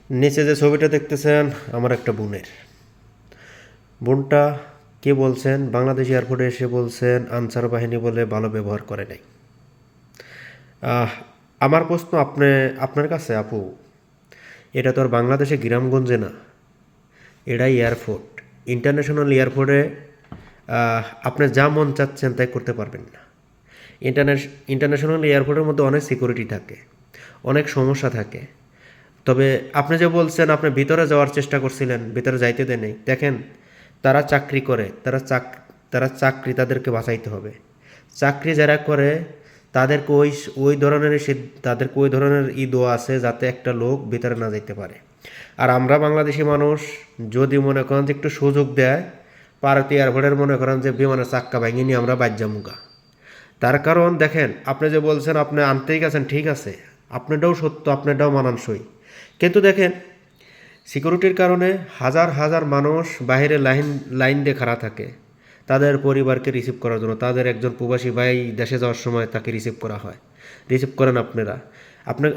নিচে যে ছবিটা দেখতেছেন আমার একটা বোনের। বোনটা কে বলছেন বাংলাদেশ এয়ারপোর্টে এসে বলছেন আনসার বাহিনী বলে ভালো ব্যবহার করে নাই। আমার প্রশ্ন আপনার কাছে আপু, এটা তো আর বাংলাদেশে গ্রামগঞ্জে না, এটাই এয়ারপোর্ট। ইন্টারন্যাশনাল এয়ারপোর্টে আপনি যা মন চাচ্ছেন তাই করতে পারবেন না। ইন্টারন্যাশনাল এয়ারপোর্টের মধ্যে অনেক সিকিউরিটি থাকে, অনেক সমস্যা থাকে। তবে আপনি যে বলছেন আপনি ভিতরে যাওয়ার চেষ্টা করছিলেন, ভিতরে যাইতে দেয় নেই, দেখেন তারা চাকরি করে, তারা চাকরি তাদেরকে বাঁচাইতে হবে। চাকরি যারা করে তাদেরকে ওই ধরনের তাদেরকে ওই ধরনের দোয়া আছে যাতে একটা লোক ভিতরে না যাইতে পারে। আর আমরা বাংলাদেশি মানুষ যদি মনে করেন যে একটু সুযোগ দেয়, ভারতীয় এয়ারপোর্টের মনে করেন যে বিমানের চাক্কা ভেঙে নিয়ে আমরা বাজ্যামুগা। তার কারণ দেখেন, আপনি যে বলছেন আপনি আনতেই গেছেন, ঠিক আছে, আপনারটাও সত্য, আপনারটাও মানানসই। কিন্তু দেখেন সিকিউরিটির কারণে হাজার হাজার মানুষ বাইরে লাইন দিয়ে খাড়া থাকে তাদের পরিবারকে রিসিভ করার জন্য। তাদের একজন প্রবাসী ভাই দেশে যাওয়ার সময় তাকে রিসিভ করা হয়, রিসিভ করেন আপনারা। আপনার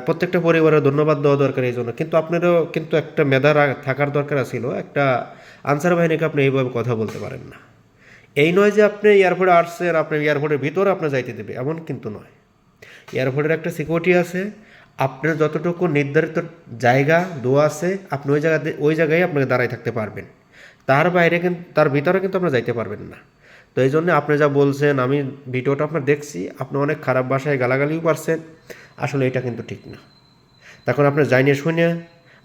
প্রত্যেকটা পরিবারের ধন্যবাদ দেওয়া দরকার এই জন্য। কিন্তু আপনারও কিন্তু একটা মেধা থাকার দরকার ছিল। একটা আনসার বাহিনীকে আপনি এইভাবে কথা বলতে পারেন না। এই নয় যে আপনি এয়ারপোর্টে আসছেন, আপনি এয়ারপোর্টের ভিতরে আপনার যাইতে দেবে, এমন কিন্তু নয়। এয়ারপোর্টের একটা সিকিউরিটি আছে, আপনার যতটুকু নির্ধারিত জায়গা দোয়া আছে আপনি ওই জায়গায় আপনাকে দাঁড়ায় থাকতে পারবেন। তার বাইরে কিন্তু, তার ভিতরে কিন্তু আপনার যাইতে পারবেন না। তো এই জন্য আপনি যা বলছেন, আমি ভিডিওটা আপনার দেখছি, আপনি অনেক খারাপ ভাষায় গালাগালিও পারছেন। আসলে এটা কিন্তু ঠিক না। তখন আপনি জানিয়ে শুনে,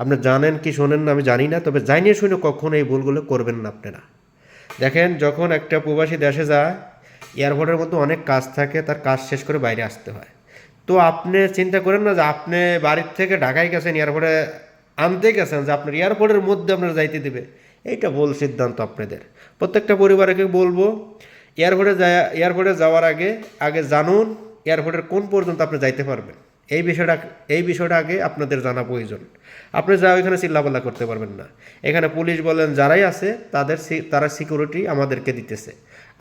আপনি জানেন কি শোনেন না আমি জানি না, তবে জানিয়ে শুনে কখনো এই ভুলগুলো করবেন না আপনারা। দেখেন যখন একটা প্রবাসী দেশে যায়, এয়ারপোর্টের মধ্যে অনেক কাজ থাকে, তার কাজ শেষ করে বাইরে আসতে হয়। তো আপনি চিন্তা করেন না যে আপনি বাড়ির থেকে ঢাকায় গেছেন, এয়ারপোর্টে আনতে গেছেন, যে আপনার এয়ারপোর্টের মধ্যে আপনার যাইতে দেবে। এইটা ভুল সিদ্ধান্ত আপনাদের। প্রত্যেকটা পরিবারকে বলবো, এয়ারপোর্টে যাওয়ার আগে আগে জানুন এয়ারপোর্টের কোন পর্যন্ত আপনি যাইতে পারবেন। এই বিষয়টা এই বিষয়টা আগে আপনাদের জানা প্রয়োজন। আপনি যা ওইখানে চিল্লাপাল্লা করতে পারবেন না। এখানে পুলিশ বলেন যারাই আছে তারা সিকিউরিটি আমাদেরকে দিতেছে।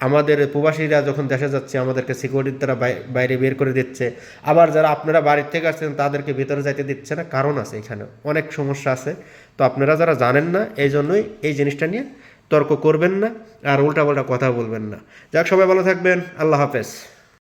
আমাদের প্রবাসীরা যখন দেশে যাচ্ছে আমাদেরকে সিকিউরিটি তারা বাইরে বের করে দিচ্ছে। আবার যারা আপনারা বাড়ির থেকে আসছেন তাদেরকে ভিতরে যাইতে দিচ্ছে না, কারণ আছে, এখানে অনেক সমস্যা আছে। তো আপনারা যারা জানেন না, এই জন্যই এই জিনিসটা নিয়ে তর্ক করবেন না আর উল্টাপাল্টা কথা বলবেন না। যাক, সবাই ভালো থাকবেন। আল্লাহ হাফেজ।